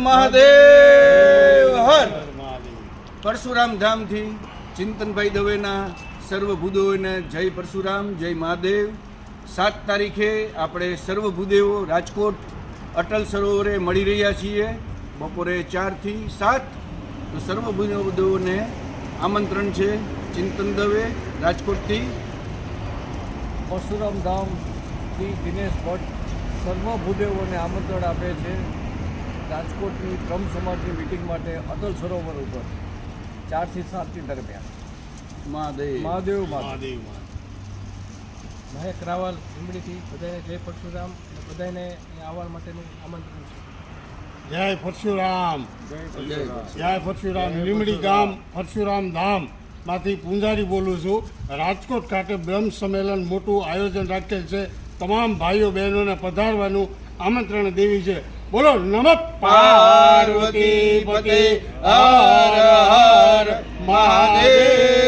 મહાદેવ હર પરશુરામ ધામથી ચિંતનભાઈ દવેના સર્વભૂદેવોને જય પરશુરામ જય મહાદેવ. 7 તારીખે આપણે સર્વભૂદેવો રાજકોટ અટલ સરોવરે મળી રહ્યા છીએ બપોરે 4 થી 7. તો સર્વભૂદેવોને આમંત્રણ છે ચિંતન દવે રાજકોટથી. પરશુરામ ધામથી દિનેશ ભટ્ટ સર્વભૂદેવોને આમંત્રણ આપે છે રાજકોટની બ્રહ્મ સમાજની મિટિંગ માટે અટલ સરોવર ઉપર 4 થી 7 દરમિયાન. મહાદેવ મહાદેવ મહેક રાવલ લીંબડીથી બધાને જય પરશુરામ અને બધાને આવવા માટેનું આમંત્રણ છે. જય પરશુરામ, જય પરશુરામ. લીંબડી ગામ પરશુરામ ધામ માંથી પૂંજારી બોલું છું. રાજકોટ ખાતે બ્રહ્મ સંમેલન મોટું આયોજન રાખેલ છે. તમામ ભાઈઓ બહેનોને પધારવાનું આમંત્રણ દેવી છે. બોલો નમઃ પાર્વતી પતે હર હર મહાદેવ.